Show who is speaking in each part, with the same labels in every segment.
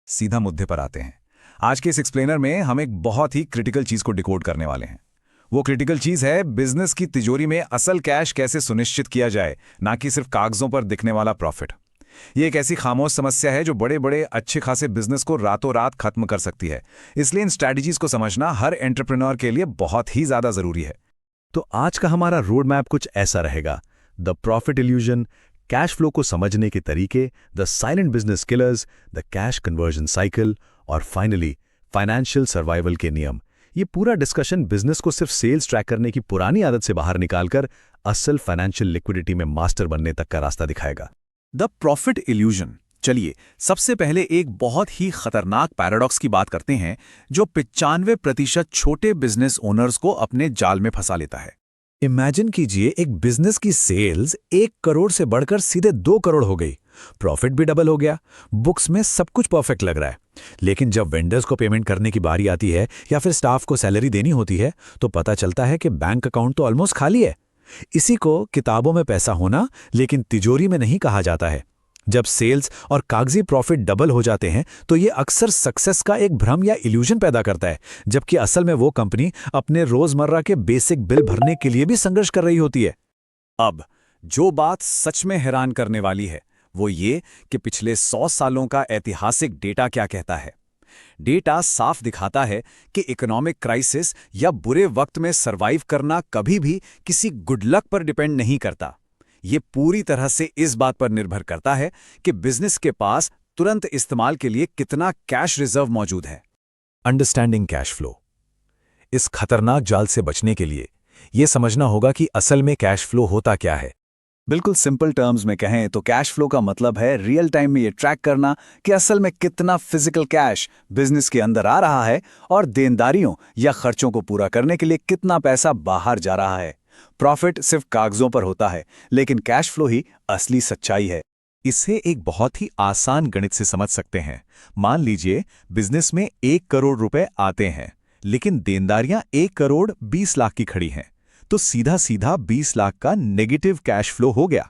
Speaker 1: सीधा मुद्दे पर आते हैं। आज के इस एक्सप्लेनर में हम एक बहुत ही क्रिटिकल चीज को डिकोड करने वाले हैं। वो क्रिटिकल चीज है बिजनेस की तिजोरी में असल कैश कैसे सुनिश्चित किया जाए, ना कि सिर्फ कागजों पर दिखने वाला प्रॉफिट। ये एक ऐसी खामोश समस्या है जो बड़े बड़े अच्छे खासे बिजनेस को रातों रात खत्म कर सकती है। इसलिए इन स्ट्रैटेजीज को समझना हर एंटरप्रेन्योर के लिए बहुत ही ज्यादा जरूरी है।
Speaker 2: तो आज का हमारा रोड मैप कुछ ऐसा रहेगा: the profit illusion, cash flow को समझने के तरीके, the silent business killers, the cash conversion cycle और फाइनली फाइनेंशियल सर्वाइवल के नियम। ये पूरा डिस्कशन बिजनेस को सिर्फ सेल्स ट्रैक करने की पुरानी आदत से बाहर निकालकर असल फाइनेंशियल लिक्विडिटी में मास्टर बनने तक का रास्ता दिखाएगा।
Speaker 1: The profit illusion. चलिए सबसे पहले एक बहुत ही खतरनाक पैराडॉक्स की बात करते हैं जो 95% छोटे बिजनेस ओनर्स को अपने जाल में फंसा लेता है।
Speaker 2: इमेजिन कीजिए एक बिजनेस की सेल्स 1 करोड़ से बढ़कर सीधे 2 करोड़ हो गई, प्रॉफिट भी डबल हो गया, बुक्स में सब कुछ परफेक्ट लग रहा है। लेकिन जब वेंडर्स को पेमेंट करने की बारी आती है या फिर स्टाफ को सैलरी देनी होती है तो पता चलता है कि बैंक अकाउंट तो ऑलमोस्ट खाली है। इसी को किताबों में पैसा होना लेकिन तिजोरी में नहीं कहा जाता है। जब सेल्स और कागजी प्रॉफिट डबल हो जाते हैं तो ये अक्सर सक्सेस का एक भ्रम या इल्यूजन पैदा करता है, जबकि असल में वो कंपनी अपने रोजमर्रा के बेसिक बिल भरने के लिए भी संघर्ष कर रही होती है।
Speaker 1: अब जो बात सच में हैरान करने वाली है वो ये कि पिछले 100 सालों का ऐतिहासिक डेटा क्या कहता है। डेटा साफ दिखाता है कि इकोनॉमिक क्राइसिस या बुरे वक्त में सरवाइव करना कभी भी किसी गुड लक पर डिपेंड नहीं करता। ये पूरी तरह से इस बात पर निर्भर करता है कि बिजनेस के पास तुरंत इस्तेमाल के लिए कितना कैश रिजर्व मौजूद है।
Speaker 2: Understanding cash flow. इस खतरनाक जाल से बचने के लिए यह समझना होगा कि असल में कैश फ्लो होता क्या है।
Speaker 1: बिल्कुल सिंपल टर्म्स में कहें तो कैश फ्लो का मतलब है रियल टाइम में ये ट्रैक करना कि असल में कितना फिजिकल कैश बिजनेस के अंदर आ रहा है और देनदारियों या खर्चों को पूरा करने के लिए कितना पैसा बाहर जा रहा है। प्रॉफिट सिर्फ कागजों पर होता है, लेकिन कैश फ्लो ही असली सच्चाई है।
Speaker 2: इसे एक बहुत ही आसान गणित से समझ सकते हैं। मान लीजिए बिजनेस में 1 करोड़ रुपए आते हैं, लेकिन देनदारियां 1 करोड़ 20 लाख की खड़ी हैं, तो सीधा सीधा 20 लाख का नेगेटिव कैश फ्लो हो गया।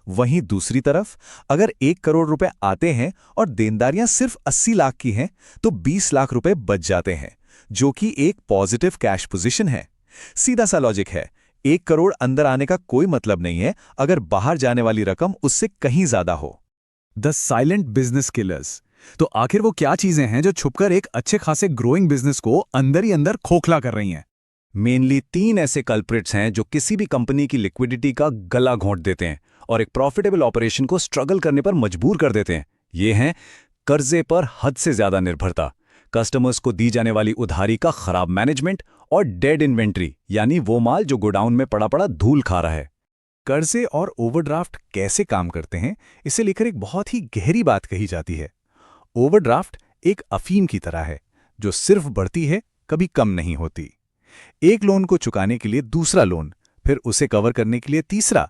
Speaker 2: वहीं दूसरी तरफ अगर 1 करोड़ रुपए आते हैं और देनदारियां सिर्फ 80 लाख की हैं, तो 20 लाख रुपए बच जाते हैं, जो कि एक पॉजिटिव कैश पोजीशन है। सीधा सा लॉजिक है। 1 करोड़ अंदर आने का कोई मतलब नहीं है अगर बाहर जाने वाली रकम उससे कहीं ज्यादा हो।
Speaker 1: The silent business killers. तो आखिर वो क्या चीजें हैं जो छुपकर एक अच्छे खासे ग्रोइंग बिजनेस को अंदर ही अंदर खोखला कर रही हैं?
Speaker 2: मेनली 3 ऐसे कल्प्रिट्स हैं जो किसी भी कंपनी की लिक्विडिटी का गला घोंट देते हैं और एक प्रॉफिटेबल ऑपरेशन को स्ट्रगल करने पर मजबूर कर देते हैं। ये हैं कर्जे पर हद से ज्यादा निर्भरता, कस्टमर्स को दी जाने वाली उधारी का खराब मैनेजमेंट और डेड इन्वेंट्री, यानी वो माल जो गोडाउन में पड़ा पड़ा धूल खा रहा है। कर्जे और ओवरड्राफ्ट कैसे काम करते हैं, इसे लेकर एक बहुत ही गहरी बात कही जाती है। ओवरड्राफ्ट एक अफीम की तरह है जो सिर्फ बढ़ती है, कभी कम नहीं होती। एक लोन को चुकाने के लिए दूसरा लोन, फिर उसे कवर करने के लिए तीसरा।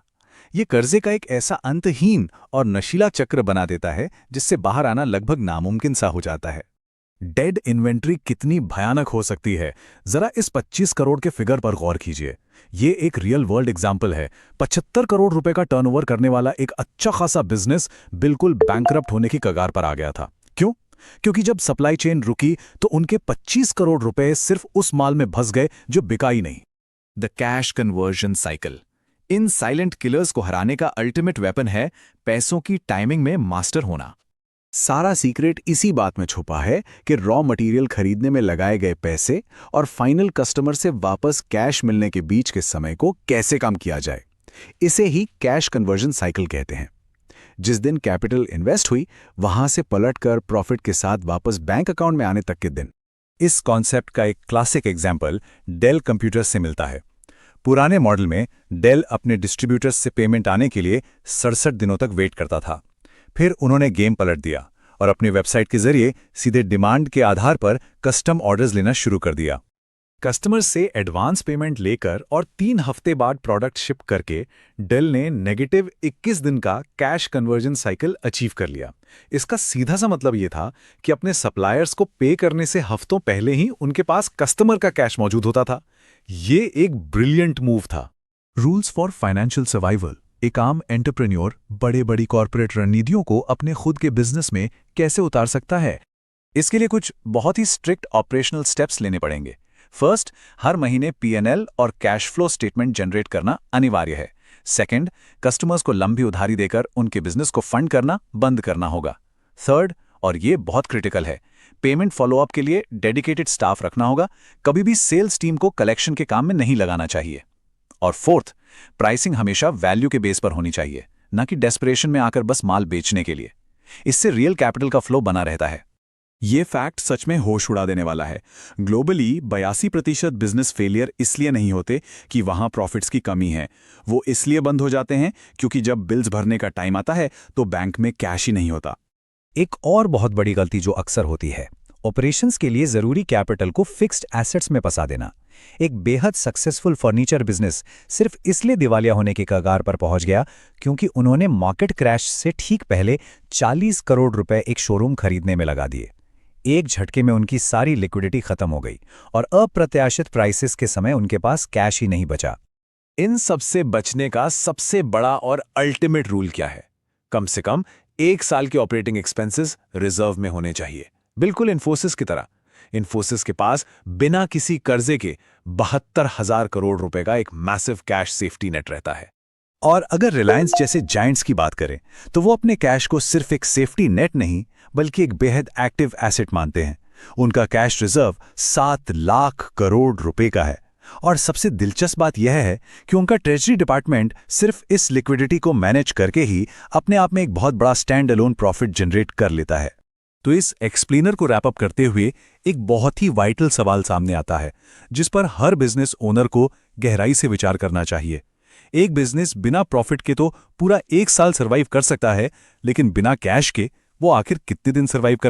Speaker 2: ये कर्जे का एक ऐसा अंतहीन और नशीला चक्र बना देता है जिससे बाहर आना लगभग नामुमकिन सा हो जाता है। डेड इन्वेंट्री कितनी भयानक हो सकती है, जरा इस 25 करोड़ के फिगर पर गौर कीजिए। ये एक रियल वर्ल्ड एग्जाम्पल है। 75 करोड़ रुपए का टर्नओवर करने वाला एक अच्छा खासा बिजनेस बिल्कुल बैंकरप्ट होने की कगार पर आ गया था। क्यों? क्योंकि जब सप्लाई चेन रुकी तो उनके 25 करोड़ रुपए सिर्फ उस माल में फंस गए जो बिका ही नहीं।
Speaker 1: The cash conversion cycle. In silent killers को हराने का अल्टीमेट वेपन है पैसों की टाइमिंग में मास्टर होना। सारा सीक्रेट इसी बात में छुपा है कि रॉ मटेरियल खरीदने में लगाए गए पैसे और फाइनल कस्टमर से वापस कैश मिलने के बीच के समय को कैसे कम किया जाए। इसे ही कैश कन्वर्जन साइकिल कहते हैं। जिस दिन कैपिटल इन्वेस्ट हुई वहां से पलटकर प्रॉफिट के साथ वापस बैंक अकाउंट में आने तक के दिन।
Speaker 2: इस कॉन्सेप्ट का एक क्लासिक एग्जाम्पल डेल कंप्यूटर्स से मिलता है। पुराने मॉडल में डेल अपने डिस्ट्रीब्यूटर्स से पेमेंट आने के लिए 67 दिनों तक वेट करता था। फिर उन्होंने गेम पलट दिया और अपनी वेबसाइट के जरिए सीधे डिमांड के आधार पर कस्टम ऑर्डर्स लेना शुरू कर दिया। कस्टमर से एडवांस पेमेंट लेकर और 3 हफ्ते बाद प्रोडक्ट शिप करके डेल ने नेगेटिव 21 दिन का कैश कन्वर्जन साइकिल अचीव कर लिया। इसका सीधा सा मतलब ये था कि अपने सप्लायर्स को पे करने से हफ्तों पहले ही उनके पास कस्टमर का कैश मौजूद होता था। ये एक ब्रिलियंट मूव था। Rules for financial survival. एक आम एंटरप्रेन्योर बड़ी कॉर्पोरेट रणनीतियों को अपने खुद के बिजनेस में कैसे उतार सकता है।
Speaker 1: इसके लिए कुछ बहुत ही स्ट्रिक्ट ऑपरेशनल स्टेप्स लेने पड़ेंगे। फर्स्ट, हर महीने P&L और कैश फ्लो स्टेटमेंट जनरेट करना अनिवार्य है। सेकंड, कस्टमर्स को लंबी उधारी देकर उनके बिजनेस को फंड करना बंद करना होगा। थर्ड, और ये बहुत क्रिटिकल है, पेमेंट फॉलोअप के लिए डेडिकेटेड स्टाफ रखना होगा, कभी भी सेल्स टीम को कलेक्शन के काम में नहीं लगाना चाहिए। और फोर्थ, प्राइसिंग हमेशा वैल्यू के बेस पर होनी चाहिए, ना कि डेस्परेशन में आकर बस माल बेचने के लिए। इससे रियल कैपिटल का फ्लो बना रहता है।
Speaker 3: ये फैक्ट सच में होश उड़ा देने वाला है। ग्लोबली 82% बिजनेस फेलियर इसलिए नहीं होते कि वहां प्रॉफिट्स की कमी है, वो इसलिए बंद हो जाते हैं क्योंकि जब बिल्स भरने का टाइम आता है तो बैंक में कैश ही नहीं होता।
Speaker 2: एक और बहुत बड़ी गलती जो अक्सर होती है, ऑपरेशंस के लिए जरूरी कैपिटल को फिक्स्ड एसेट्स में फंसा देना। एक बेहद सक्सेसफुल फर्नीचर बिजनेस सिर्फ इसलिए दिवालिया होने के कगार पर पहुंच गया क्योंकि उन्होंने मार्केट क्रैश से ठीक पहले 40 करोड़ रुपए एक शोरूम खरीदने में लगा दिए। एक झटके में उनकी सारी लिक्विडिटी खत्म हो गई और अप्रत्याशित प्राइसेस के समय उनके पास कैश ही नहीं बचा।
Speaker 1: इन सबसे बचने का सबसे बड़ा और अल्टीमेट रूल क्या है? कम से कम 1 साल के ऑपरेटिंग एक्सपेंसेस रिजर्व में होने चाहिए, बिल्कुल इन्फोसिस की तरह। इन्फोसिस के पास बिना किसी कर्जे के 72,000 करोड़ रुपए का एक मैसिव कैश सेफ्टी नेट रहता है।
Speaker 2: और अगर रिलायंस जैसे जायंट्स की बात करें तो वो अपने कैश को सिर्फ एक सेफ्टी नेट नहीं बल्कि एक बेहद एक्टिव एसेट मानते हैं। उनका कैश रिजर्व 7 लाख करोड़ रुपए का है। और सबसे दिलचस्प बात यह है कि उनका ट्रेजरी डिपार्टमेंट सिर्फ इस लिक्विडिटी को मैनेज करके ही अपने आप में एक बहुत बड़ा स्टैंड अलोन प्रॉफिट जनरेट कर लेता है।
Speaker 3: तो इस एक्सप्लेनर को रैप अप करते हुए एक बहुत ही वाइटल सवाल सामने आता है जिस पर हर बिजनेस ओनर को गहराई से विचार करना चाहिए। एक बिजनेस बिना प्रॉफिट के तो पूरा 1 साल सर्वाइव कर सकता है, लेकिन बिना कैश के वो आखिर कितने दिन सर्वाइव कर